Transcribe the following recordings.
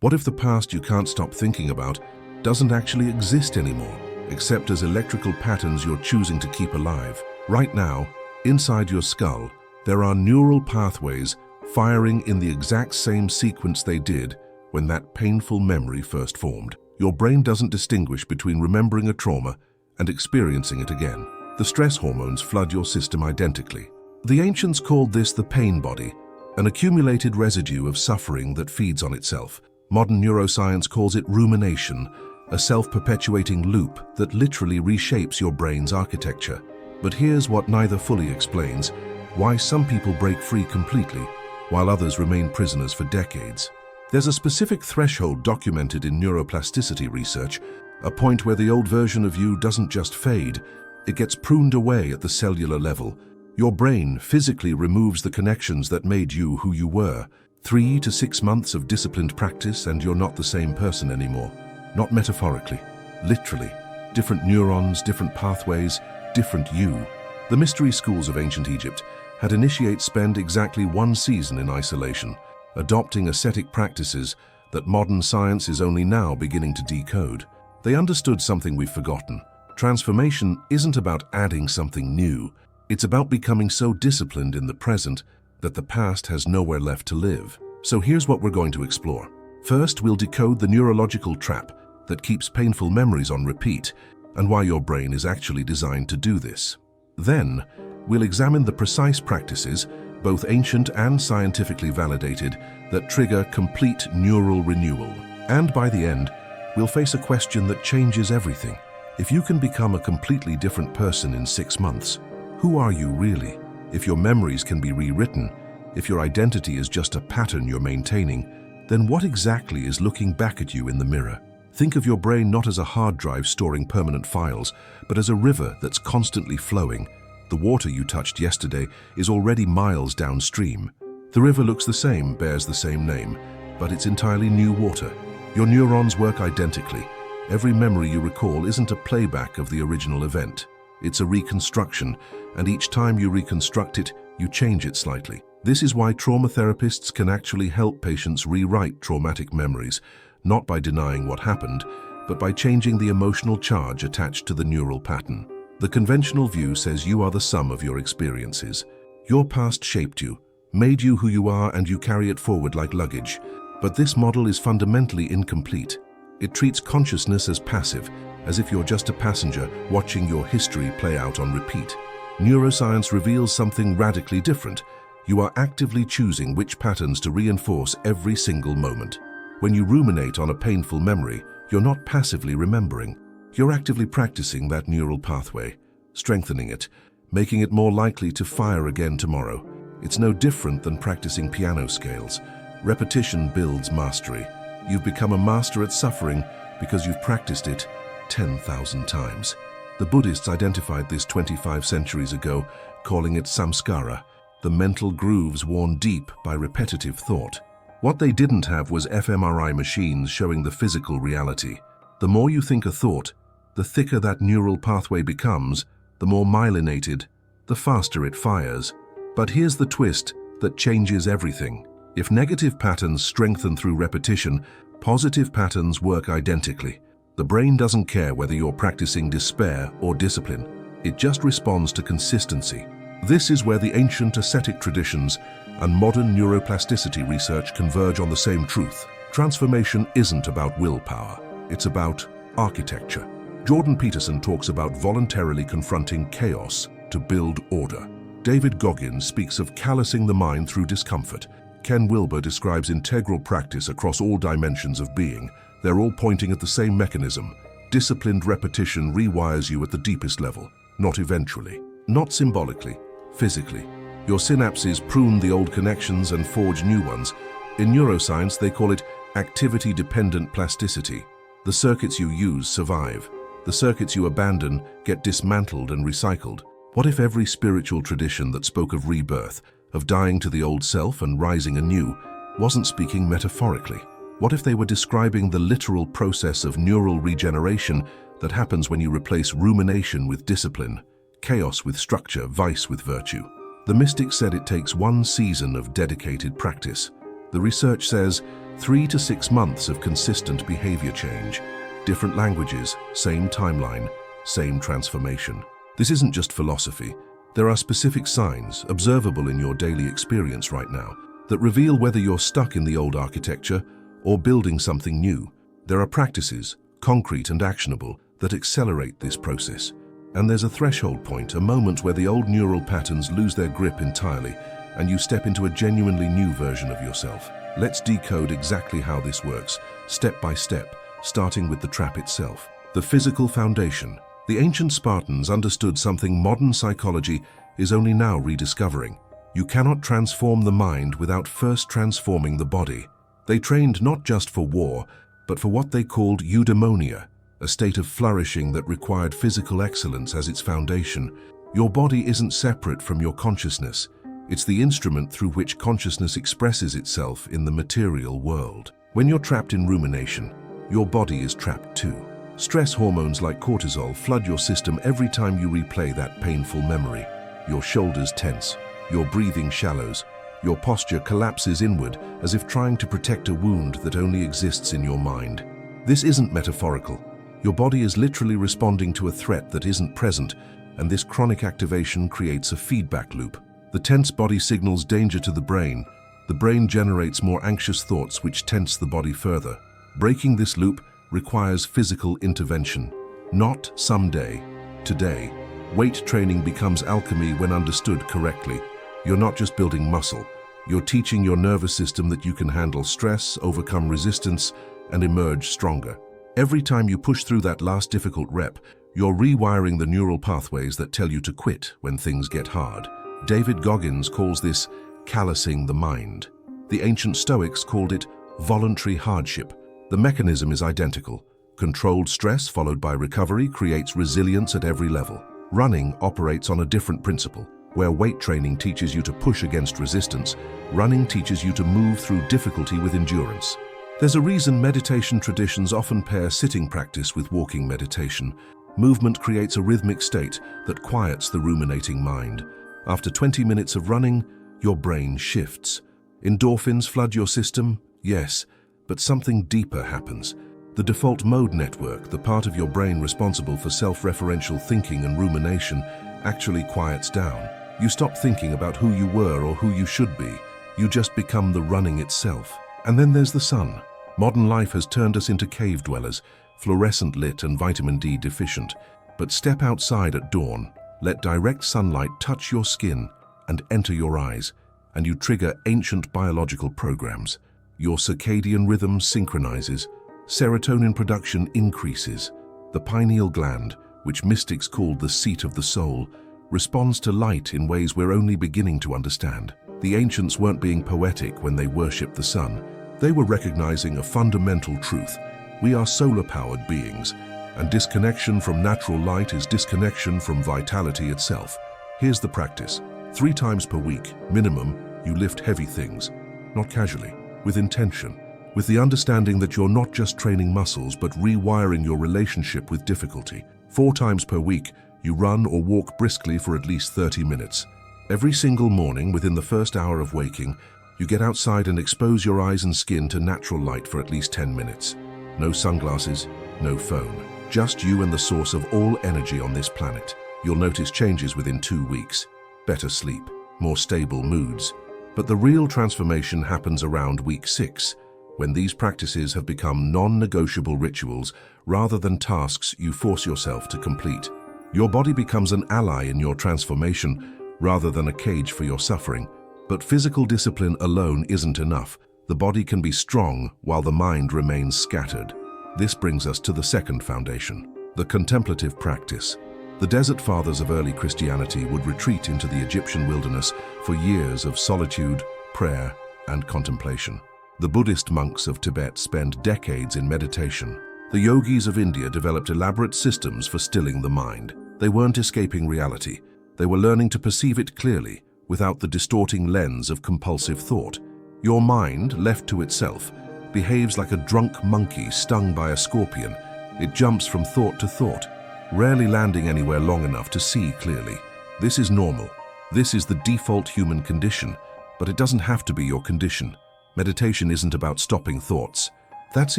What if the past you can't stop thinking about doesn't actually exist anymore, except as electrical patterns you're choosing to keep alive? Right now, inside your skull, there are neural pathways firing in the exact same sequence they did when that painful memory first formed. Your brain doesn't distinguish between remembering a trauma and experiencing it again. The stress hormones flood your system identically. The ancients called this the pain body, an accumulated residue of suffering that feeds on itself. Modern neuroscience calls it rumination, a self-perpetuating loop that literally reshapes your brain's architecture. But here's what neither fully explains: why some people break free completely, while others remain prisoners for decades. There's a specific threshold documented in neuroplasticity research, a point where the old version of you doesn't just fade, it gets pruned away at the cellular level. Your brain physically removes the connections that made you who you were. 3 to 6 months of disciplined practice and you're not the same person anymore. Not metaphorically, literally. Different neurons, different pathways, different you. The mystery schools of ancient Egypt had initiates spend exactly 1 season in isolation, adopting ascetic practices that modern science is only now beginning to decode. They understood something we've forgotten. Transformation isn't about adding something new. It's about becoming so disciplined in the present that the past has nowhere left to live. So here's what we're going to explore. First, we'll decode the neurological trap that keeps painful memories on repeat and why your brain is actually designed to do this. Then, we'll examine the precise practices, both ancient and scientifically validated, that trigger complete neural renewal. And by the end, we'll face a question that changes everything. If you can become a completely different person in 6 months, who are you really? If your memories can be rewritten, if your identity is just a pattern you're maintaining, then what exactly is looking back at you in the mirror? Think of your brain not as a hard drive storing permanent files, but as a river that's constantly flowing. The water you touched yesterday is already miles downstream. The river looks the same, bears the same name, but it's entirely new water. Your neurons work identically. Every memory you recall isn't a playback of the original event. It's a reconstruction, and each time you reconstruct it, you change it slightly. This is why trauma therapists can actually help patients rewrite traumatic memories, not by denying what happened, but by changing the emotional charge attached to the neural pattern. The conventional view says you are the sum of your experiences. Your past shaped you, made you who you are, and you carry it forward like luggage. But this model is fundamentally incomplete. It treats consciousness as passive, as if you're just a passenger watching your history play out on repeat. Neuroscience reveals something radically different. You are actively choosing which patterns to reinforce every single moment. When you ruminate on a painful memory, you're not passively remembering. You're actively practicing that neural pathway, strengthening it, making it more likely to fire again tomorrow. It's no different than practicing piano scales. Repetition builds mastery. You've become a master at suffering because you've practiced it 10,000 times. The Buddhists identified this 25 centuries ago, calling it samskara, the mental grooves worn deep by repetitive thought. What they didn't have was fMRI machines showing the physical reality. The more you think a thought, the thicker that neural pathway becomes, the more myelinated, the faster it fires. But here's the twist that changes everything. If negative patterns strengthen through repetition, positive patterns work identically. The brain doesn't care whether you're practicing despair or discipline. It just responds to consistency. This is where the ancient ascetic traditions and modern neuroplasticity research converge on the same truth. Transformation isn't about willpower. It's about architecture. Jordan Peterson talks about voluntarily confronting chaos to build order. David Goggins speaks of callousing the mind through discomfort. Ken Wilber describes integral practice across all dimensions of being. They're all pointing at the same mechanism. Disciplined repetition rewires you at the deepest level, not eventually, not symbolically, physically. Your synapses prune the old connections and forge new ones. In neuroscience, they call it activity-dependent plasticity. The circuits you use survive. The circuits you abandon get dismantled and recycled. What if every spiritual tradition that spoke of rebirth, of dying to the old self and rising anew, wasn't speaking metaphorically? What if they were describing the literal process of neural regeneration that happens when you replace rumination with discipline, chaos with structure, vice with virtue? The mystics said it takes 1 season of dedicated practice. The research says 3 to 6 months of consistent behavior change. Different languages, same timeline, same transformation. This isn't just philosophy. There are specific signs, observable in your daily experience right now, that reveal whether you're stuck in the old architecture or building something new. There are practices, concrete and actionable, that accelerate this process. And there's a threshold point, a moment where the old neural patterns lose their grip entirely and you step into a genuinely new version of yourself. Let's decode exactly how this works, step by step, starting with the trap itself. The physical foundation. The ancient Spartans understood something modern psychology is only now rediscovering. You cannot transform the mind without first transforming the body. They trained not just for war, but for what they called eudaimonia, a state of flourishing that required physical excellence as its foundation. Your body isn't separate from your consciousness. It's the instrument through which consciousness expresses itself in the material world. When you're trapped in rumination, your body is trapped too. Stress hormones like cortisol flood your system every time you replay that painful memory. Your shoulders tense, your breathing shallows, your posture collapses inward as if trying to protect a wound that only exists in your mind. This isn't metaphorical. Your body is literally responding to a threat that isn't present, and this chronic activation creates a feedback loop. The tense body signals danger to the brain. The brain generates more anxious thoughts which tense the body further. Breaking this loop requires physical intervention. Not someday, today. Weight training becomes alchemy when understood correctly. You're not just building muscle. You're teaching your nervous system that you can handle stress, overcome resistance, and emerge stronger. Every time you push through that last difficult rep, you're rewiring the neural pathways that tell you to quit when things get hard. David Goggins calls this callousing the mind. The ancient Stoics called it voluntary hardship. The mechanism is identical. Controlled stress followed by recovery creates resilience at every level. Running operates on a different principle. Where weight training teaches you to push against resistance, running teaches you to move through difficulty with endurance. There's a reason meditation traditions often pair sitting practice with walking meditation. Movement creates a rhythmic state that quiets the ruminating mind. After 20 minutes of running, your brain shifts. Endorphins flood your system, yes, but something deeper happens. The default mode network, the part of your brain responsible for self-referential thinking and rumination, actually quiets down. You stop thinking about who you were or who you should be. You just become the running itself. And then there's the sun. Modern life has turned us into cave dwellers, fluorescent lit and vitamin D deficient. But step outside at dawn, let direct sunlight touch your skin and enter your eyes, and you trigger ancient biological programs. Your circadian rhythm synchronizes, serotonin production increases. The pineal gland, which mystics called the seat of the soul, responds to light in ways we're only beginning to understand. The ancients weren't being poetic when they worshipped the sun. They were recognizing a fundamental truth. We are solar-powered beings, and disconnection from natural light is disconnection from vitality itself. Here's the practice. 3 times per week, minimum, you lift heavy things. Not casually, with intention. With the understanding that you're not just training muscles, but rewiring your relationship with difficulty. 4 times per week, you run or walk briskly for at least 30 minutes. Every single morning, within the first hour of waking, you get outside and expose your eyes and skin to natural light for at least 10 minutes. No sunglasses, no phone. Just you and the source of all energy on this planet. You'll notice changes within 2 weeks. Better sleep, more stable moods. But the real transformation happens around week 6, when these practices have become non-negotiable rituals rather than tasks you force yourself to complete. Your body becomes an ally in your transformation rather than a cage for your suffering. But physical discipline alone isn't enough. The body can be strong while the mind remains scattered. This brings us to the second foundation, the contemplative practice. The desert fathers of early Christianity would retreat into the Egyptian wilderness for years of solitude, prayer, and contemplation. The Buddhist monks of Tibet spend decades in meditation. The yogis of India developed elaborate systems for stilling the mind. They weren't escaping reality. They were learning to perceive it clearly, without the distorting lens of compulsive thought. Your mind, left to itself, behaves like a drunk monkey stung by a scorpion. It jumps from thought to thought, rarely landing anywhere long enough to see clearly. This is normal. This is the default human condition, but it doesn't have to be your condition. Meditation isn't about stopping thoughts. That's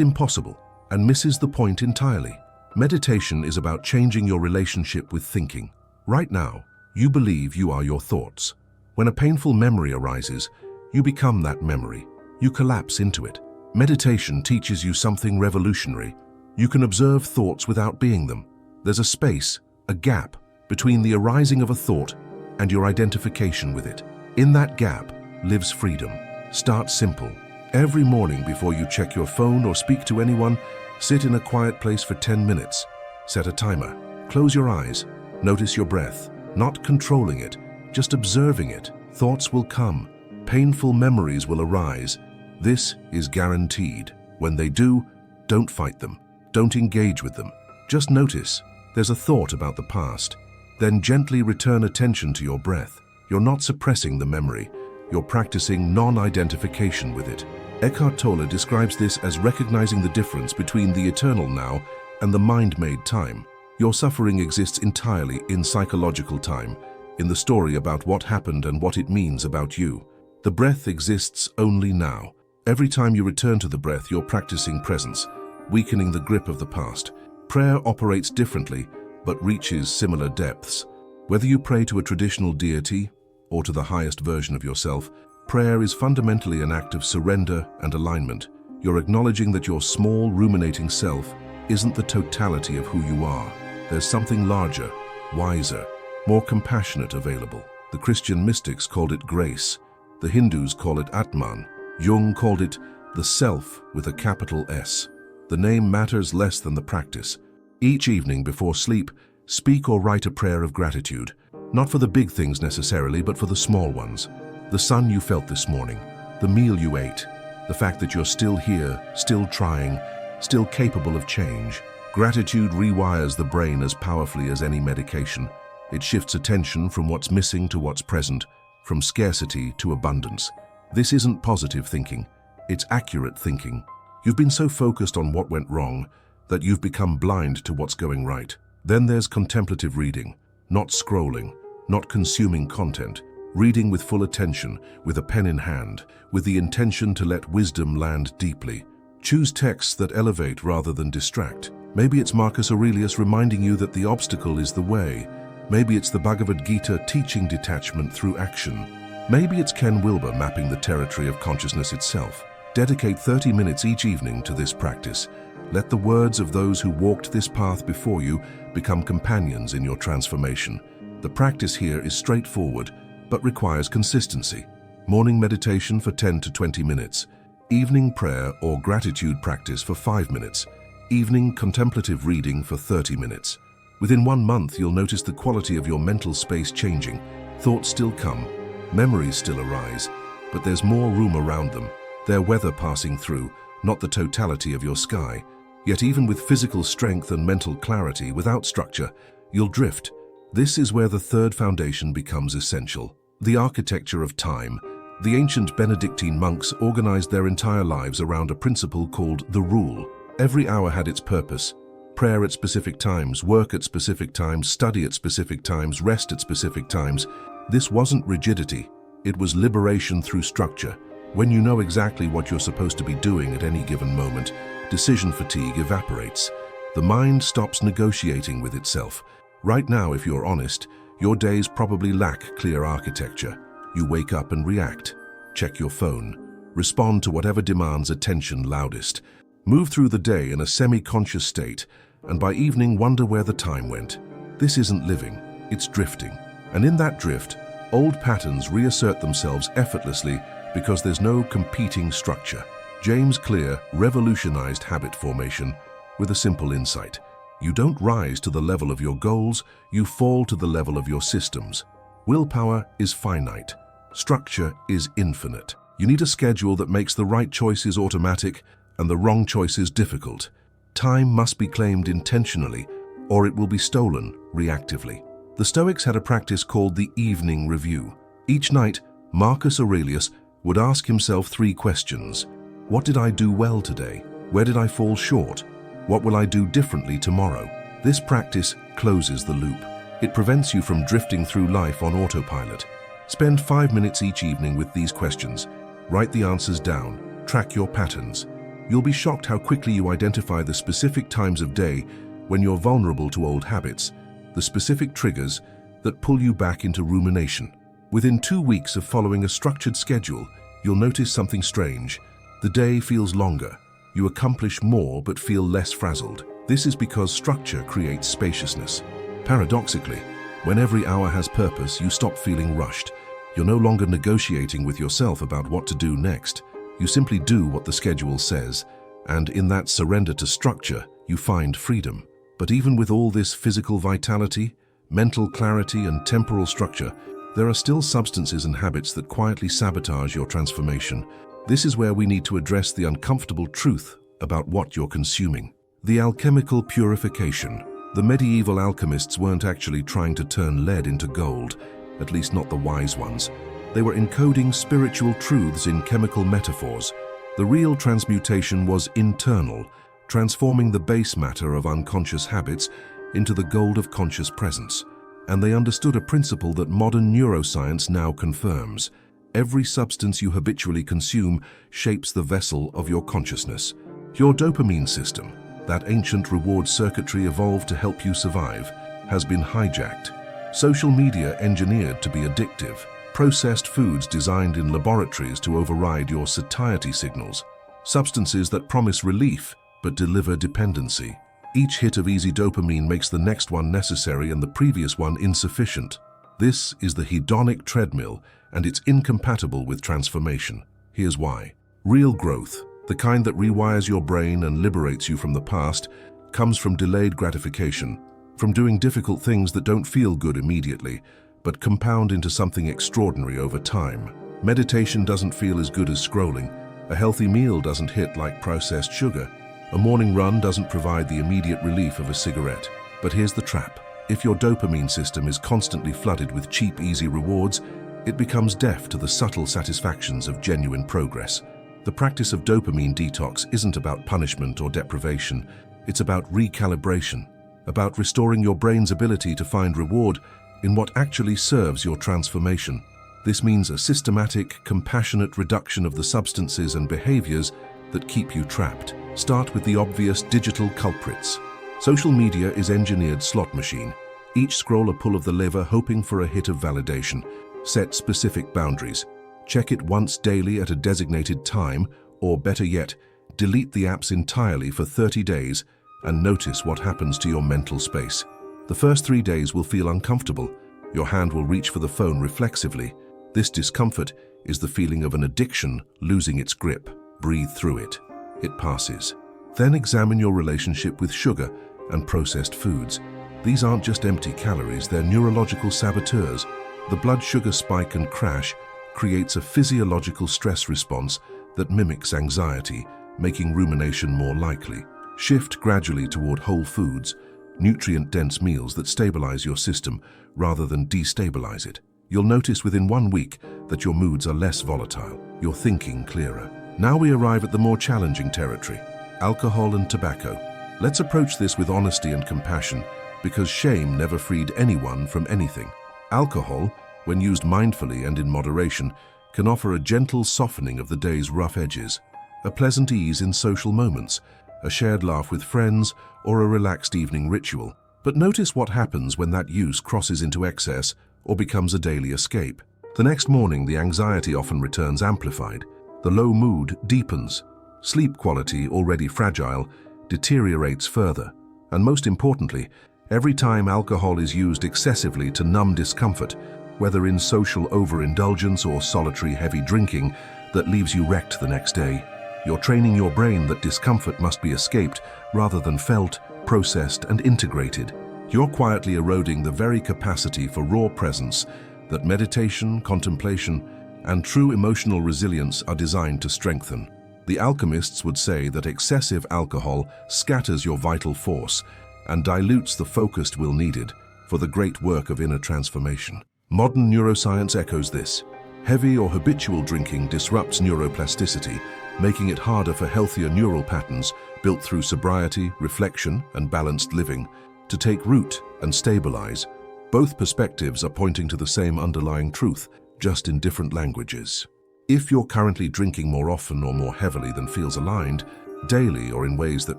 impossible and misses the point entirely. Meditation is about changing your relationship with thinking. Right now, you believe you are your thoughts. When a painful memory arises, you become that memory. You collapse into it. Meditation teaches you something revolutionary. You can observe thoughts without being them. There's a space, a gap, between the arising of a thought and your identification with it. In that gap lives freedom. Start simple. Every morning before you check your phone or speak to anyone, sit in a quiet place for 10 minutes. Set a timer. Close your eyes. Notice your breath. Not controlling it, just observing it. Thoughts will come. Painful memories will arise. This is guaranteed. When they do, don't fight them. Don't engage with them. Just notice. There's a thought about the past. Then gently return attention to your breath. You're not suppressing the memory. You're practicing non-identification with it. Eckhart Tolle describes this as recognizing the difference between the eternal now and the mind-made time. Your suffering exists entirely in psychological time, in the story about what happened and what it means about you. The breath exists only now. Every time you return to the breath, you're practicing presence, weakening the grip of the past. Prayer operates differently, but reaches similar depths. Whether you pray to a traditional deity or to the highest version of yourself, prayer is fundamentally an act of surrender and alignment. You're acknowledging that your small, ruminating self isn't the totality of who you are. There's something larger, wiser, more compassionate available. The Christian mystics called it grace. The Hindus call it Atman. Jung called it the self with a capital S. The name matters less than the practice. Each evening before sleep, speak or write a prayer of gratitude, not for the big things necessarily, but for the small ones. The sun you felt this morning, the meal you ate, the fact that you're still here, still trying, still capable of change. Gratitude rewires the brain as powerfully as any medication. It shifts attention from what's missing to what's present, from scarcity to abundance. This isn't positive thinking, it's accurate thinking. You've been so focused on what went wrong that you've become blind to what's going right. Then there's contemplative reading, not scrolling, not consuming content, reading with full attention, with a pen in hand, with the intention to let wisdom land deeply. Choose texts that elevate rather than distract. Maybe it's Marcus Aurelius reminding you that the obstacle is the way. Maybe it's the Bhagavad Gita teaching detachment through action. Maybe it's Ken Wilber mapping the territory of consciousness itself. Dedicate 30 minutes each evening to this practice. Let the words of those who walked this path before you become companions in your transformation. The practice here is straightforward, but requires consistency. Morning meditation for 10 to 20 minutes. Evening prayer or gratitude practice for 5 minutes. Evening contemplative reading for 30 minutes. Within 1 month, you'll notice the quality of your mental space changing. Thoughts still come, memories still arise, but there's more room around them. They're weather passing through, not the totality of your sky. Yet even with physical strength and mental clarity, without structure, you'll drift. This is where the third foundation becomes essential. The architecture of time. The ancient Benedictine monks organized their entire lives around a principle called the rule. Every hour had its purpose. Prayer at specific times, work at specific times, study at specific times, rest at specific times. This wasn't rigidity. It was liberation through structure. When you know exactly what you're supposed to be doing at any given moment, decision fatigue evaporates. The mind stops negotiating with itself. Right now, if you're honest, your days probably lack clear architecture. You wake up and react. Check your phone. Respond to whatever demands attention loudest. Move through the day in a semi-conscious state, and by evening wonder where the time went. This isn't living, it's drifting. And in that drift, old patterns reassert themselves effortlessly because there's no competing structure. James Clear revolutionized habit formation with a simple insight. You don't rise to the level of your goals, you fall to the level of your systems. Willpower is finite. Structure is infinite. You need a schedule that makes the right choices automatic and the wrong choices difficult. Time must be claimed intentionally, or it will be stolen reactively. The Stoics had a practice called the evening review. Each night, Marcus Aurelius would ask himself 3 questions. What did I do well today? Where did I fall short? What will I do differently tomorrow? This practice closes the loop. It prevents you from drifting through life on autopilot. Spend 5 minutes each evening with these questions. Write the answers down. Track your patterns. You'll be shocked how quickly you identify the specific times of day when you're vulnerable to old habits, the specific triggers that pull you back into rumination. Within 2 weeks of following a structured schedule, you'll notice something strange. The day feels longer. You accomplish more but feel less frazzled. This is because structure creates spaciousness. Paradoxically, when every hour has purpose, you stop feeling rushed. You're no longer negotiating with yourself about what to do next. You simply do what the schedule says, and in that surrender to structure, you find freedom. But even with all this physical vitality, mental clarity, and temporal structure, there are still substances and habits that quietly sabotage your transformation. This is where we need to address the uncomfortable truth about what you're consuming. The alchemical purification. The medieval alchemists weren't actually trying to turn lead into gold, at least not the wise ones. They were encoding spiritual truths in chemical metaphors. The real transmutation was internal, transforming the base matter of unconscious habits into the gold of conscious presence. And they understood a principle that modern neuroscience now confirms. Every substance you habitually consume shapes the vessel of your consciousness. Your dopamine system, that ancient reward circuitry evolved to help you survive, has been hijacked. Social media engineered to be addictive. Processed foods designed in laboratories to override your satiety signals. Substances that promise relief but deliver dependency. Each hit of easy dopamine makes the next one necessary and the previous one insufficient. This is the hedonic treadmill, and it's incompatible with transformation. Here's why. Real growth, the kind that rewires your brain and liberates you from the past, comes from delayed gratification, from doing difficult things that don't feel good immediately, but compound into something extraordinary over time. Meditation doesn't feel as good as scrolling. A healthy meal doesn't hit like processed sugar. A morning run doesn't provide the immediate relief of a cigarette. But here's the trap. If your dopamine system is constantly flooded with cheap, easy rewards, it becomes deaf to the subtle satisfactions of genuine progress. The practice of dopamine detox isn't about punishment or deprivation. It's about recalibration, about restoring your brain's ability to find reward in what actually serves your transformation. This means a systematic, compassionate reduction of the substances and behaviors that keep you trapped. Start with the obvious digital culprits. Social media is engineered slot machine. Each scroll a pull of the lever hoping for a hit of validation. Set specific boundaries. Check it once daily at a designated time, or better yet, delete the apps entirely for 30 days and notice what happens to your mental space. The first 3 days will feel uncomfortable. Your hand will reach for the phone reflexively. This discomfort is the feeling of an addiction losing its grip. Breathe through it. It passes. Then examine your relationship with sugar and processed foods. These aren't just empty calories, they're neurological saboteurs. The blood sugar spike and crash creates a physiological stress response that mimics anxiety, making rumination more likely. Shift gradually toward whole foods, nutrient-dense meals that stabilize your system rather than destabilize it. You'll notice within 1 week that your moods are less volatile, your thinking clearer. Now we arrive at the more challenging territory, alcohol and tobacco. Let's approach this with honesty and compassion, because shame never freed anyone from anything. Alcohol, when used mindfully and in moderation, can offer a gentle softening of the day's rough edges, a pleasant ease in social moments, a shared laugh with friends, or a relaxed evening ritual. But notice what happens when that use crosses into excess or becomes a daily escape. The next morning, the anxiety often returns amplified. The low mood deepens. Sleep quality, already fragile, deteriorates further. And most importantly, every time alcohol is used excessively to numb discomfort, whether in social overindulgence or solitary heavy drinking that leaves you wrecked the next day, you're training your brain that discomfort must be escaped rather than felt, processed, and integrated. You're quietly eroding the very capacity for raw presence that meditation, contemplation, and true emotional resilience are designed to strengthen. The alchemists would say that excessive alcohol scatters your vital force and dilutes the focused will needed for the great work of inner transformation. Modern neuroscience echoes this. Heavy or habitual drinking disrupts neuroplasticity, making it harder for healthier neural patterns built through sobriety, reflection, and balanced living to take root and stabilize. Both perspectives are pointing to the same underlying truth, just in different languages. If you're currently drinking more often or more heavily than feels aligned, daily or in ways that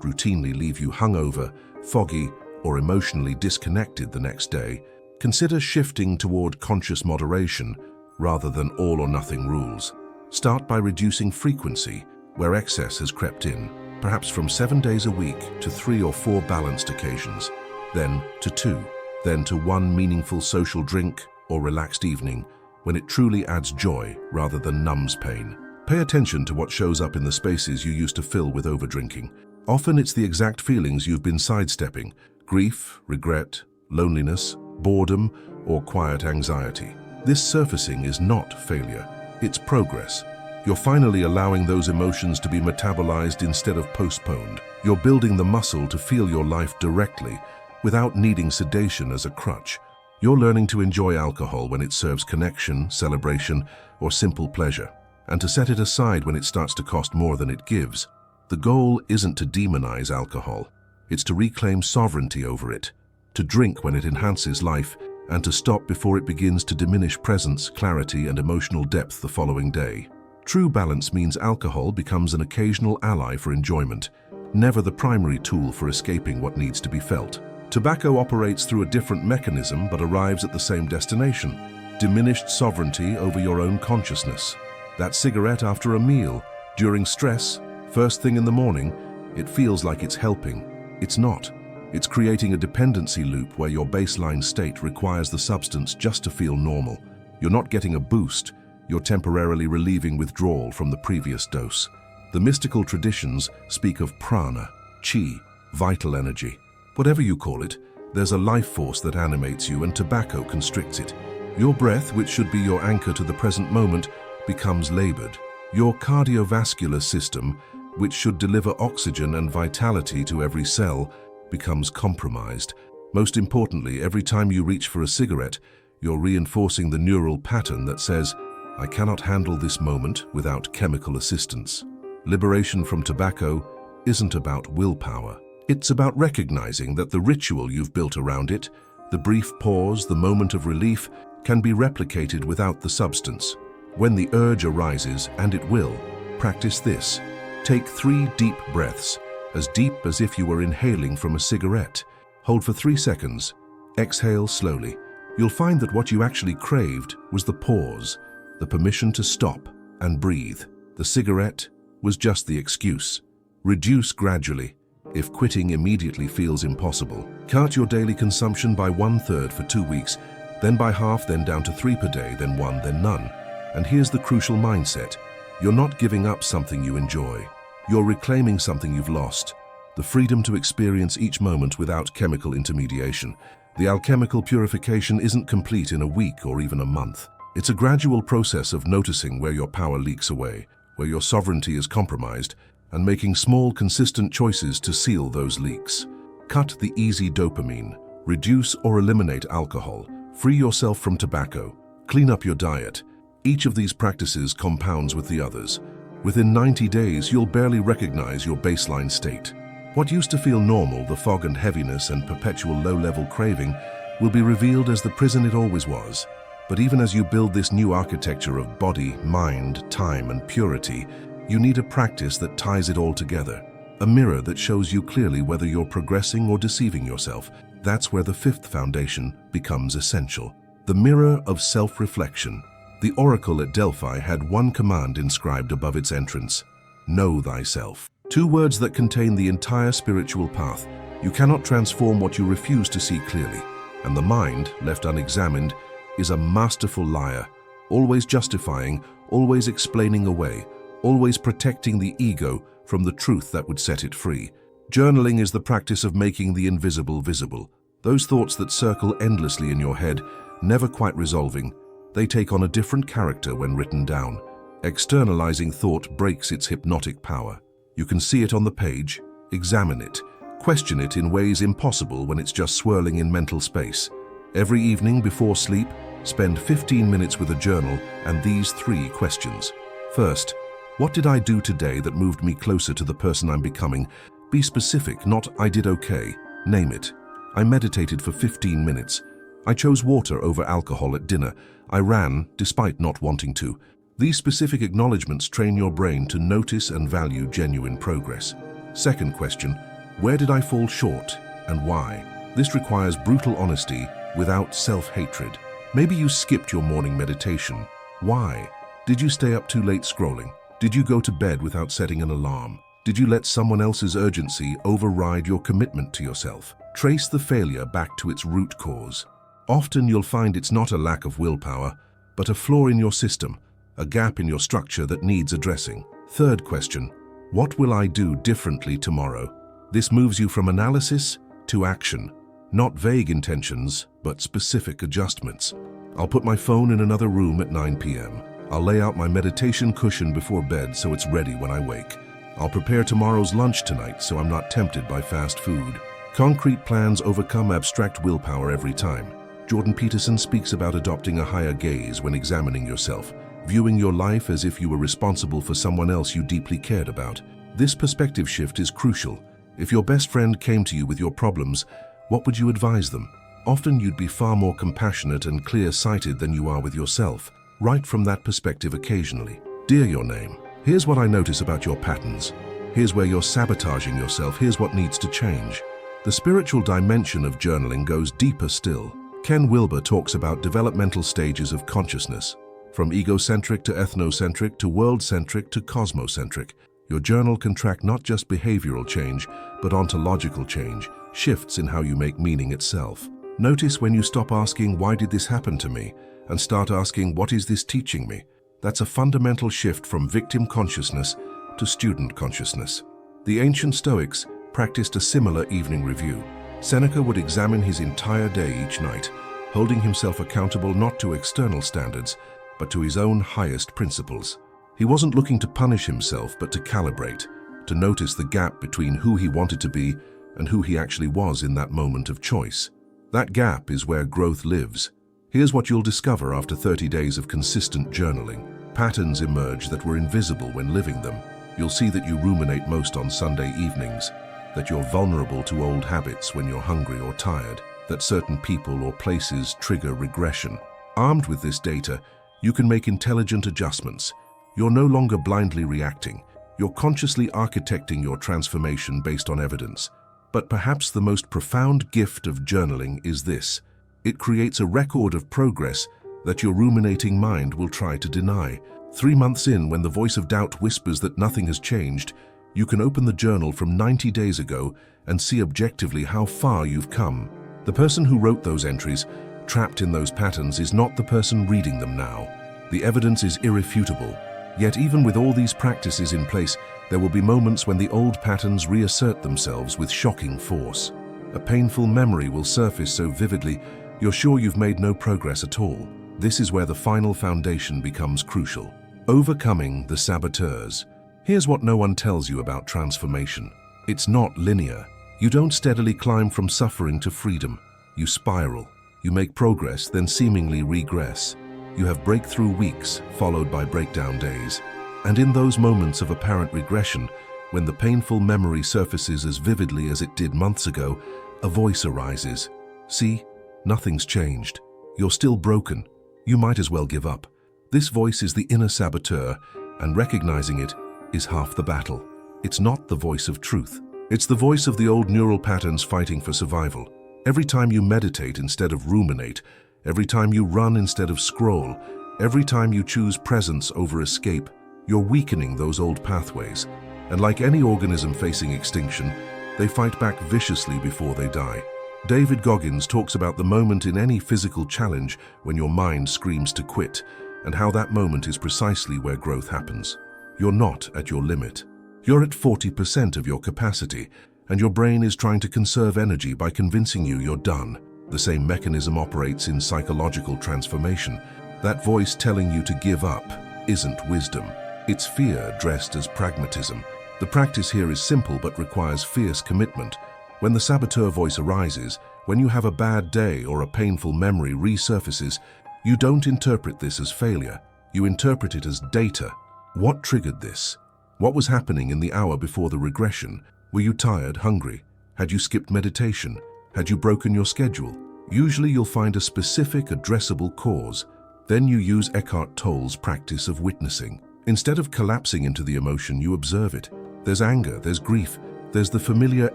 routinely leave you hungover, foggy, or emotionally disconnected the next day, consider shifting toward conscious moderation rather than all-or-nothing rules. Start by reducing frequency where excess has crept in, perhaps from 7 days a week to 3 or 4 balanced occasions, then to 2, then to 1 meaningful social drink or relaxed evening when it truly adds joy rather than numbs pain. Pay attention to what shows up in the spaces you used to fill with overdrinking. Often it's the exact feelings you've been sidestepping: grief, regret, loneliness, boredom, or quiet anxiety. This surfacing is not failure, it's progress. You're finally allowing those emotions to be metabolized instead of postponed. You're building the muscle to feel your life directly without needing sedation as a crutch. You're learning to enjoy alcohol when it serves connection, celebration, or simple pleasure, and to set it aside when it starts to cost more than it gives. The goal isn't to demonize alcohol, it's to reclaim sovereignty over it, to drink when it enhances life, and to stop before it begins to diminish presence, clarity, and emotional depth the following day. True balance means alcohol becomes an occasional ally for enjoyment, never the primary tool for escaping what needs to be felt. Tobacco operates through a different mechanism but arrives at the same destination: diminished sovereignty over your own consciousness. That cigarette after a meal, during stress, first thing in the morning, it feels like it's helping. It's not. It's creating a dependency loop where your baseline state requires the substance just to feel normal. You're not getting a boost, you're temporarily relieving withdrawal from the previous dose. The mystical traditions speak of prana, chi, vital energy. Whatever you call it, there's a life force that animates you, and tobacco constricts it. Your breath, which should be your anchor to the present moment, becomes labored. Your cardiovascular system, which should deliver oxygen and vitality to every cell, becomes compromised. Most importantly, every time you reach for a cigarette, you're reinforcing the neural pattern that says, "I cannot handle this moment without chemical assistance." Liberation from tobacco isn't about willpower. It's about recognizing that the ritual you've built around it, the brief pause, the moment of relief, can be replicated without the substance. When the urge arises, and it will, practice this. Take 3 deep breaths, as deep as if you were inhaling from a cigarette. Hold for 3 seconds. Exhale slowly. You'll find that what you actually craved was the pause, the permission to stop and breathe. The cigarette was just the excuse. Reduce gradually. If quitting immediately feels impossible, cut your daily consumption by 1/3 for 2 weeks, then by half, then down to 3 per day, then 1, then none. And here's the crucial mindset. You're not giving up something you enjoy. You're reclaiming something you've lost, the freedom to experience each moment without chemical intermediation. The alchemical purification isn't complete in a week or even a month. It's a gradual process of noticing where your power leaks away, where your sovereignty is compromised, and making small, consistent choices to seal those leaks. Cut the easy dopamine, reduce or eliminate alcohol, free yourself from tobacco, clean up your diet. Each of these practices compounds with the others. Within 90 days, you'll barely recognize your baseline state. What used to feel normal, the fog and heaviness and perpetual low-level craving, will be revealed as the prison it always was. But even as you build this new architecture of body, mind, time, and purity, you need a practice that ties it all together. A mirror that shows you clearly whether you're progressing or deceiving yourself. That's where the 5th foundation becomes essential. The mirror of self-reflection. The oracle at Delphi had one command inscribed above its entrance: know thyself. 2 words that contain the entire spiritual path. You cannot transform what you refuse to see clearly. And the mind, left unexamined, is a masterful liar, always justifying, always explaining away, always protecting the ego from the truth that would set it free. Journaling is the practice of making the invisible visible. Those thoughts that circle endlessly in your head, never quite resolving, they take on a different character when written down. Externalizing thought breaks its hypnotic power. You can see it on the page, examine it, question it in ways impossible when it's just swirling in mental space. Every evening before sleep, spend 15 minutes with a journal and these 3 questions. First, what did I do today that moved me closer to the person I'm becoming? Be specific, not "I did okay." Name it. I meditated for 15 minutes. I chose water over alcohol at dinner. I ran, despite not wanting to. These specific acknowledgements train your brain to notice and value genuine progress. Second question, where did I fall short and why? This requires brutal honesty without self-hatred. Maybe you skipped your morning meditation. Why? Did you stay up too late scrolling? Did you go to bed without setting an alarm? Did you let someone else's urgency override your commitment to yourself? Trace the failure back to its root cause. Often you'll find it's not a lack of willpower, but a flaw in your system, a gap in your structure that needs addressing. Third question, what will I do differently tomorrow? This moves you from analysis to action. Not vague intentions, but specific adjustments. I'll put my phone in another room at 9 p.m. I'll lay out my meditation cushion before bed so it's ready when I wake. I'll prepare tomorrow's lunch tonight so I'm not tempted by fast food. Concrete plans overcome abstract willpower every time. Jordan Peterson speaks about adopting a higher gaze when examining yourself, viewing your life as if you were responsible for someone else you deeply cared about. This perspective shift is crucial. If your best friend came to you with your problems, what would you advise them? Often you'd be far more compassionate and clear-sighted than you are with yourself. Write from that perspective occasionally. Dear your name, here's what I notice about your patterns. Here's where you're sabotaging yourself. Here's what needs to change. The spiritual dimension of journaling goes deeper still. Ken Wilber talks about developmental stages of consciousness, from egocentric to ethnocentric to world-centric to cosmocentric. Your journal can track not just behavioral change, but ontological change, shifts in how you make meaning itself. Notice when you stop asking, why did this happen to me? And start asking, what is this teaching me? That's a fundamental shift from victim consciousness to student consciousness. The ancient Stoics practiced a similar evening review. Seneca would examine his entire day each night, holding himself accountable not to external standards, but to his own highest principles. He wasn't looking to punish himself, but to calibrate, to notice the gap between who he wanted to be and who he actually was in that moment of choice. That gap is where growth lives. Here's what you'll discover after 30 days of consistent journaling. Patterns emerge that were invisible when living them. You'll see that you ruminate most on Sunday evenings, that you're vulnerable to old habits when you're hungry or tired, that certain people or places trigger regression. Armed with this data, you can make intelligent adjustments. You're no longer blindly reacting. You're consciously architecting your transformation based on evidence. But perhaps the most profound gift of journaling is this. It creates a record of progress that your ruminating mind will try to deny. 3 months in, when the voice of doubt whispers that nothing has changed, you can open the journal from 90 days ago and see objectively how far you've come. The person who wrote those entries, trapped in those patterns, is not the person reading them now. The evidence is irrefutable. Yet even with all these practices in place, there will be moments when the old patterns reassert themselves with shocking force. A painful memory will surface so vividly, you're sure you've made no progress at all. This is where the final foundation becomes crucial. Overcoming the saboteurs. Here's what no one tells you about transformation. It's not linear. You don't steadily climb from suffering to freedom. You spiral. You make progress, then seemingly regress. You have breakthrough weeks, followed by breakdown days. And in those moments of apparent regression, when the painful memory surfaces as vividly as it did months ago, a voice arises. See, nothing's changed. You're still broken. You might as well give up. This voice is the inner saboteur, and recognizing it is half the battle. It's not the voice of truth. It's the voice of the old neural patterns fighting for survival. Every time you meditate instead of ruminate, every time you run instead of scroll, every time you choose presence over escape, you're weakening those old pathways. And like any organism facing extinction, they fight back viciously before they die. David Goggins talks about the moment in any physical challenge when your mind screams to quit, and how that moment is precisely where growth happens. You're not at your limit. You're at 40% of your capacity, and your brain is trying to conserve energy by convincing you you're done. The same mechanism operates in psychological transformation. That voice telling you to give up isn't wisdom. It's fear dressed as pragmatism. The practice here is simple but requires fierce commitment. When the saboteur voice arises, when you have a bad day or a painful memory resurfaces, you don't interpret this as failure. You interpret it as data. What triggered this? What was happening in the hour before the regression? Were you tired, hungry? Had you skipped meditation? Had you broken your schedule? Usually you'll find a specific, addressable cause. Then you use Eckhart Tolle's practice of witnessing. Instead of collapsing into the emotion, you observe it. There's anger, there's grief, there's the familiar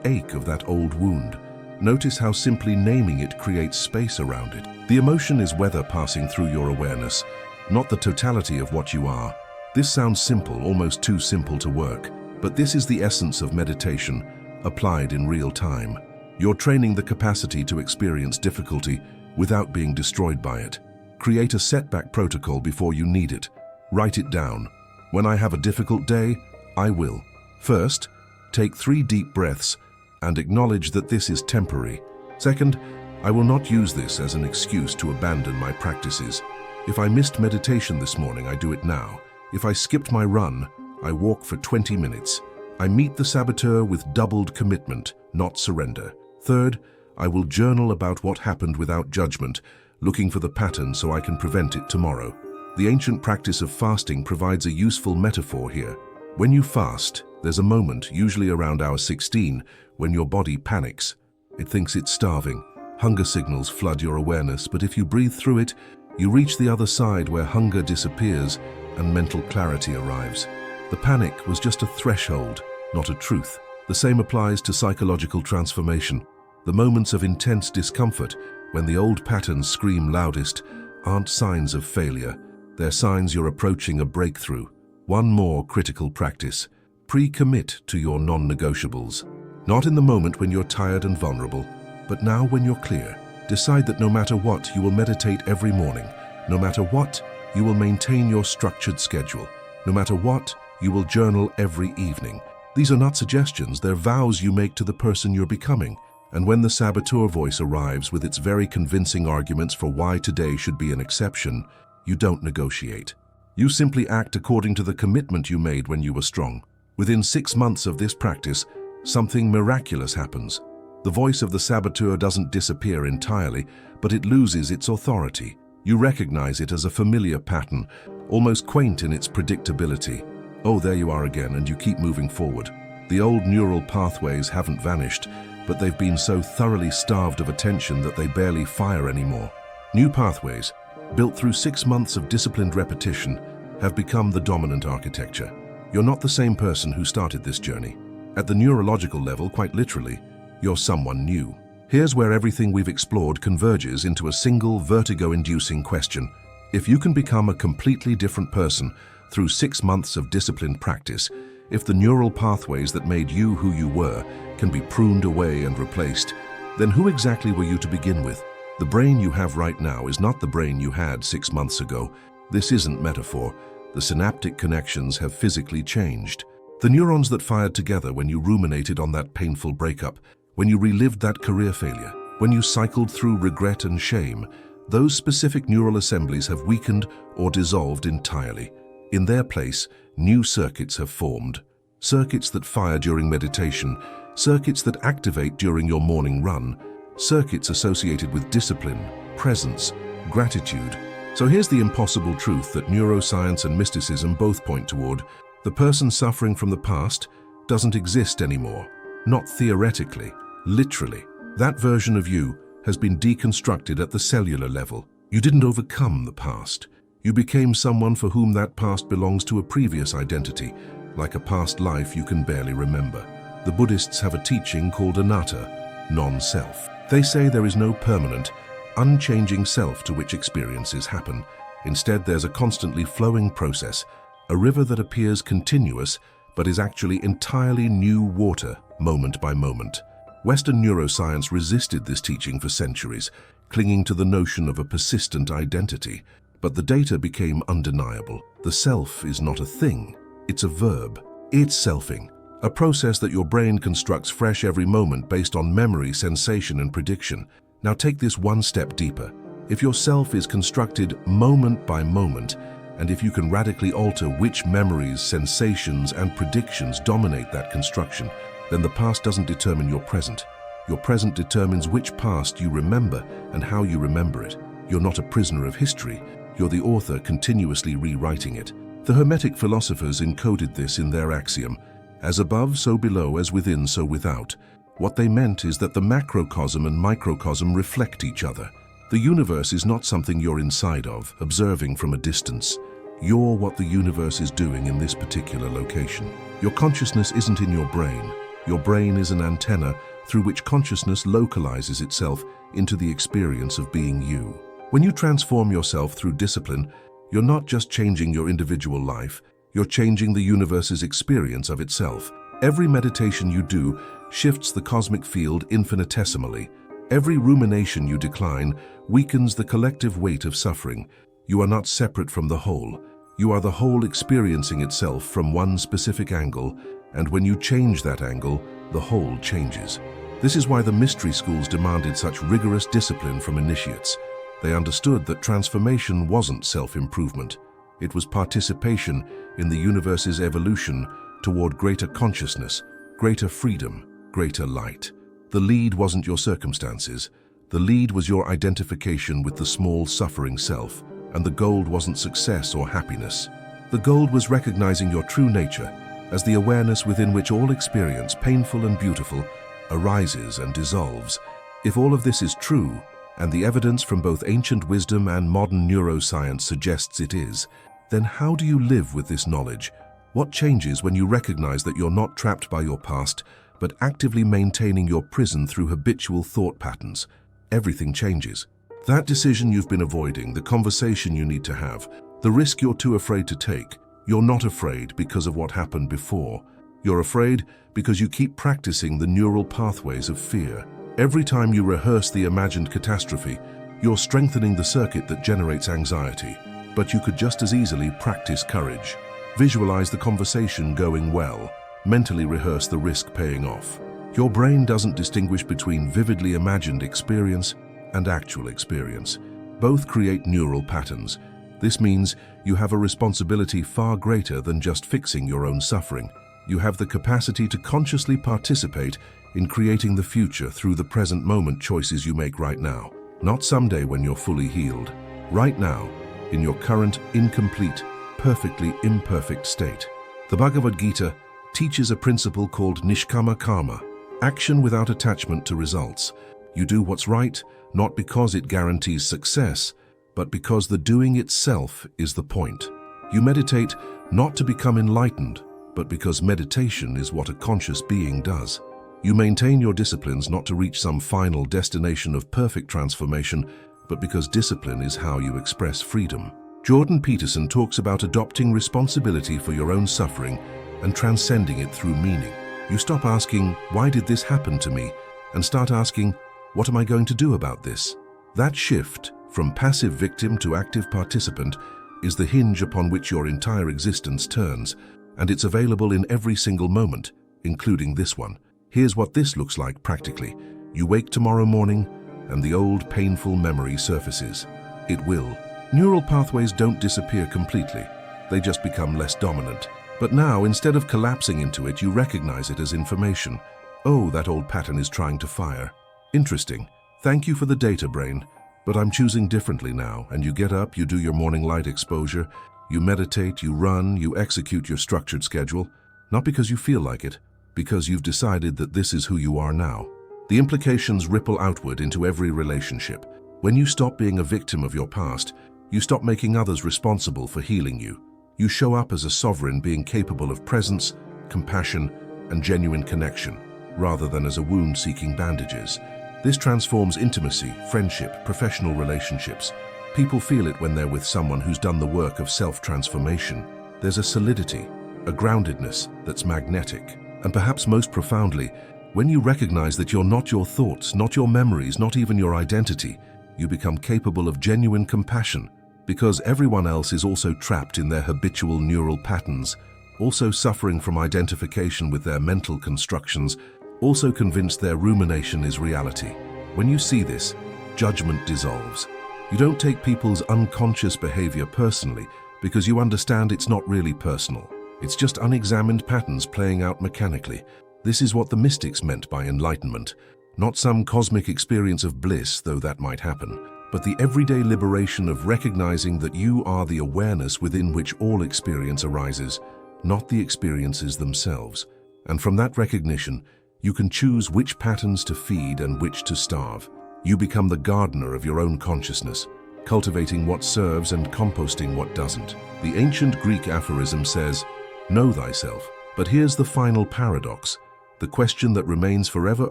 ache of that old wound. Notice how simply naming it creates space around it. The emotion is weather passing through your awareness, not the totality of what you are. This sounds simple, almost too simple to work, but this is the essence of meditation, applied in real time. You're training the capacity to experience difficulty without being destroyed by it. Create a setback protocol before you need it. Write it down. When I have a difficult day, I will. First, take 3 deep breaths and acknowledge that this is temporary. Second, I will not use this as an excuse to abandon my practices. If I missed meditation this morning, I do it now. If I skipped my run, I walk for 20 minutes. I meet the saboteur with doubled commitment, not surrender. Third, I will journal about what happened without judgment, looking for the pattern so I can prevent it tomorrow. The ancient practice of fasting provides a useful metaphor here. When you fast, there's a moment, usually around hour 16, when your body panics. It thinks it's starving. Hunger signals flood your awareness, but if you breathe through it, you reach the other side where hunger disappears and mental clarity arrives. The panic was just a threshold, not a truth. The same applies to psychological transformation. The moments of intense discomfort, when the old patterns scream loudest, aren't signs of failure. They're signs you're approaching a breakthrough. One more critical practice. Pre-commit to your non-negotiables. Not in the moment when you're tired and vulnerable, but now when you're clear. Decide that no matter what, you will meditate every morning. No matter what, you will maintain your structured schedule. No matter what, you will journal every evening. These are not suggestions, they're vows you make to the person you're becoming. And when the saboteur voice arrives with its very convincing arguments for why today should be an exception, you don't negotiate. You simply act according to the commitment you made when you were strong. Within 6 months of this practice, something miraculous happens. The voice of the saboteur doesn't disappear entirely, but it loses its authority. You recognize it as a familiar pattern, almost quaint in its predictability. Oh, there you are again, and you keep moving forward. The old neural pathways haven't vanished, but they've been so thoroughly starved of attention that they barely fire anymore. New pathways, built through 6 months of disciplined repetition, have become the dominant architecture. You're not the same person who started this journey. At the neurological level, quite literally, you're someone new. Here's where everything we've explored converges into a single vertigo-inducing question. If you can become a completely different person through 6 months of disciplined practice, if the neural pathways that made you who you were can be pruned away and replaced, then who exactly were you to begin with? The brain you have right now is not the brain you had 6 months ago. This isn't metaphor. The synaptic connections have physically changed. The neurons that fired together when you ruminated on that painful breakup, when you relived that career failure, when you cycled through regret and shame, those specific neural assemblies have weakened or dissolved entirely. In their place, new circuits have formed. Circuits that fire during meditation, circuits that activate during your morning run, circuits associated with discipline, presence, gratitude. So here's the impossible truth that neuroscience and mysticism both point toward. The person suffering from the past doesn't exist anymore. Not theoretically, literally. That version of you has been deconstructed at the cellular level. You didn't overcome the past. You became someone for whom that past belongs to a previous identity, like a past life you can barely remember. The Buddhists have a teaching called anatta, non-self. They say there is no permanent, unchanging self to which experiences happen. Instead, there's a constantly flowing process, a river that appears continuous but is actually entirely new water, moment by moment. Western neuroscience resisted this teaching for centuries, clinging to the notion of a persistent identity. But the data became undeniable. The self is not a thing, it's a verb. It's selfing, a process that your brain constructs fresh every moment based on memory, sensation, and prediction. Now take this one step deeper. If your self is constructed moment by moment, and if you can radically alter which memories, sensations, and predictions dominate that construction, then the past doesn't determine your present. Your present determines which past you remember and how you remember it. You're not a prisoner of history. You're the author continuously rewriting it. The Hermetic philosophers encoded this in their axiom, as above, so below, as within, so without. What they meant is that the macrocosm and microcosm reflect each other. The universe is not something you're inside of, observing from a distance. You're what the universe is doing in this particular location. Your consciousness isn't in your brain. Your brain is an antenna through which consciousness localizes itself into the experience of being you. When you transform yourself through discipline, you're not just changing your individual life, you're changing the universe's experience of itself. Every meditation you do shifts the cosmic field infinitesimally. Every rumination you decline weakens the collective weight of suffering. You are not separate from the whole. You are the whole experiencing itself from one specific angle, and when you change that angle, the whole changes. This is why the mystery schools demanded such rigorous discipline from initiates. They understood that transformation wasn't self-improvement. It was participation in the universe's evolution toward greater consciousness, greater freedom, greater light. The lead wasn't your circumstances. The lead was your identification with the small, suffering self, and the goal wasn't success or happiness. The goal was recognizing your true nature as the awareness within which all experience, painful and beautiful, arises and dissolves. If all of this is true, and the evidence from both ancient wisdom and modern neuroscience suggests it is, then how do you live with this knowledge? What changes when you recognize that you're not trapped by your past, but actively maintaining your prison through habitual thought patterns? Everything changes. That decision you've been avoiding, the conversation you need to have, the risk you're too afraid to take, you're not afraid because of what happened before. You're afraid because you keep practicing the neural pathways of fear. Every time you rehearse the imagined catastrophe, you're strengthening the circuit that generates anxiety. But you could just as easily practice courage. Visualize the conversation going well. Mentally rehearse the risk paying off. Your brain doesn't distinguish between vividly imagined experience and actual experience. Both create neural patterns. This means you have a responsibility far greater than just fixing your own suffering. You have the capacity to consciously participate in creating the future through the present moment choices you make right now. Not someday when you're fully healed. Right now, in your current, incomplete, perfectly imperfect state. The Bhagavad Gita teaches a principle called nishkama karma, action without attachment to results. You do what's right, not because it guarantees success, but because the doing itself is the point. You meditate not to become enlightened, but because meditation is what a conscious being does. You maintain your disciplines not to reach some final destination of perfect transformation, but because discipline is how you express freedom. Jordan Peterson talks about adopting responsibility for your own suffering and transcending it through meaning. You stop asking, "Why did this happen to me?" and start asking, "What am I going to do about this?" That shift from passive victim to active participant is the hinge upon which your entire existence turns, and it's available in every single moment, including this one. Here's what this looks like practically. You wake tomorrow morning, and the old painful memory surfaces. It will. Neural pathways don't disappear completely. They just become less dominant. But now, instead of collapsing into it, you recognize it as information. Oh, that old pattern is trying to fire. Interesting. Thank you for the data, brain. But I'm choosing differently now, and you get up, you do your morning light exposure, you meditate, you run, you execute your structured schedule, not because you feel like it, because you've decided that this is who you are now. The implications ripple outward into every relationship. When you stop being a victim of your past, you stop making others responsible for healing you. You show up as a sovereign being capable of presence, compassion, and genuine connection, rather than as a wound seeking bandages. This transforms intimacy, friendship, professional relationships. People feel it when they're with someone who's done the work of self-transformation. There's a solidity, a groundedness that's magnetic. And perhaps most profoundly, when you recognize that you're not your thoughts, not your memories, not even your identity, you become capable of genuine compassion, because everyone else is also trapped in their habitual neural patterns, also suffering from identification with their mental constructions, also convinced their rumination is reality. When you see this, judgment dissolves. You don't take people's unconscious behavior personally because you understand it's not really personal. It's just unexamined patterns playing out mechanically. This is what the mystics meant by enlightenment. Not some cosmic experience of bliss, though that might happen, but the everyday liberation of recognizing that you are the awareness within which all experience arises, not the experiences themselves. And from that recognition, you can choose which patterns to feed and which to starve. You become the gardener of your own consciousness, cultivating what serves and composting what doesn't. The ancient Greek aphorism says, "Know thyself." But here's the final paradox, the question that remains forever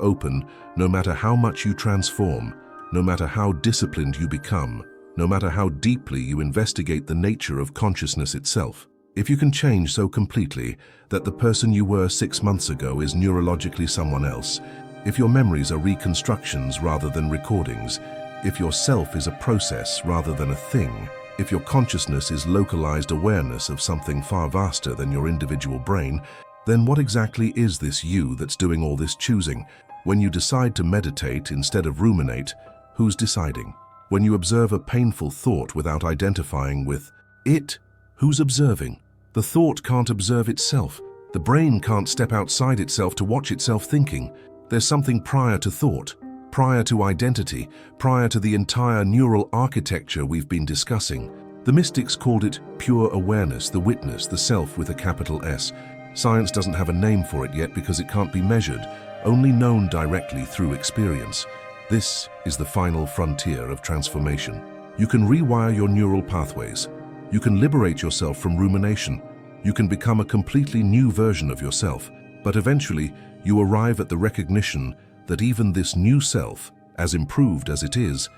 open no matter how much you transform, no matter how disciplined you become, no matter how deeply you investigate the nature of consciousness itself. If you can change so completely that the person you were 6 months ago is neurologically someone else, if your memories are reconstructions rather than recordings, if your self is a process rather than a thing, if your consciousness is localized awareness of something far vaster than your individual brain, then what exactly is this you that's doing all this choosing? When you decide to meditate instead of ruminate, who's deciding? When you observe a painful thought without identifying with it, who's observing? The thought can't observe itself. The brain can't step outside itself to watch itself thinking. There's something prior to thought, prior to identity, prior to the entire neural architecture we've been discussing. The mystics called it pure awareness, the witness, the self with a capital S. Science doesn't have a name for it yet because it can't be measured, only known directly through experience. This is the final frontier of transformation. You can rewire your neural pathways. You can liberate yourself from rumination. You can become a completely new version of yourself. But eventually, you arrive at the recognition that even this new self, as improved as it is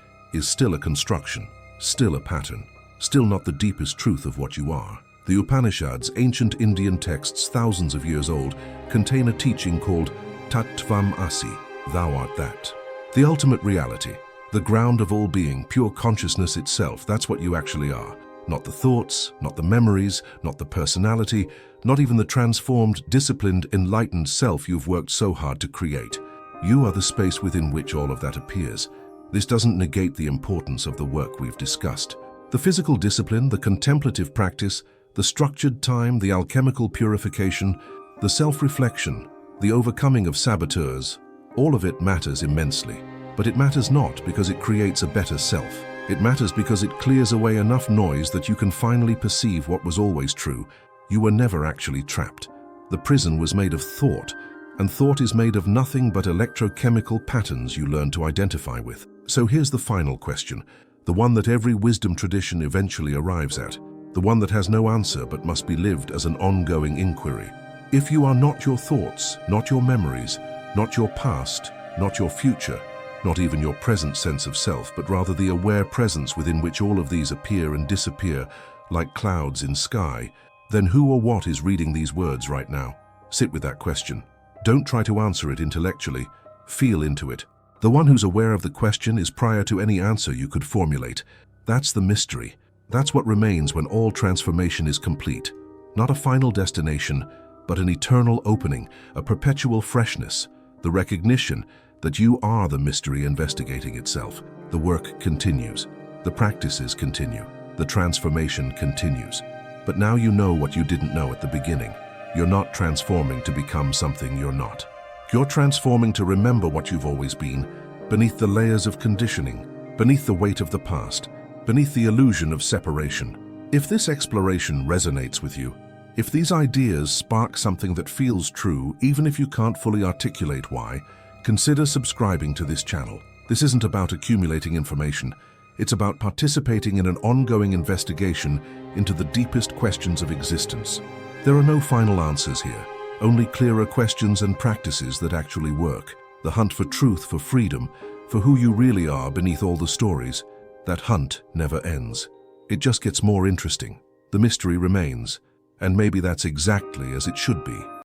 still a construction, still a pattern, still not the deepest truth of what you are. The Upanishads, ancient Indian texts thousands of years old, contain a teaching called Tattvam Asi, thou art that. The ultimate reality, the ground of all being, pure consciousness itself, that's what you actually are. Not the thoughts, not the memories, not the personality, not even the transformed, disciplined, enlightened self you've worked so hard to create. You are the space within which all of that appears. This doesn't negate the importance of the work we've discussed. The physical discipline, the contemplative practice, the structured time, the alchemical purification, the self-reflection, the overcoming of saboteurs, all of it matters immensely. But it matters not because it creates a better self. It matters because it clears away enough noise that you can finally perceive what was always true. You were never actually trapped. The prison was made of thought, and thought is made of nothing but electrochemical patterns you learn to identify with. So here's the final question, the one that every wisdom tradition eventually arrives at, the one that has no answer but must be lived as an ongoing inquiry. If you are not your thoughts, not your memories, not your past, not your future, not even your present sense of self, but rather the aware presence within which all of these appear and disappear like clouds in sky, then who or what is reading these words right now? Sit with that question. Don't try to answer it intellectually. Feel into it. The one who's aware of the question is prior to any answer you could formulate. That's the mystery. That's what remains when all transformation is complete. Not a final destination, but an eternal opening, a perpetual freshness, the recognition that you are the mystery investigating itself. The work continues. The practices continue. The transformation continues. But now you know what you didn't know at the beginning. You're not transforming to become something you're not. You're transforming to remember what you've always been, beneath the layers of conditioning, beneath the weight of the past, beneath the illusion of separation. If this exploration resonates with you, if these ideas spark something that feels true, even if you can't fully articulate why, consider subscribing to this channel. This isn't about accumulating information. It's about participating in an ongoing investigation into the deepest questions of existence. There are no final answers here, only clearer questions and practices that actually work. The hunt for truth, for freedom, for who you really are beneath all the stories. That hunt never ends. It just gets more interesting. The mystery remains, and maybe that's exactly as it should be.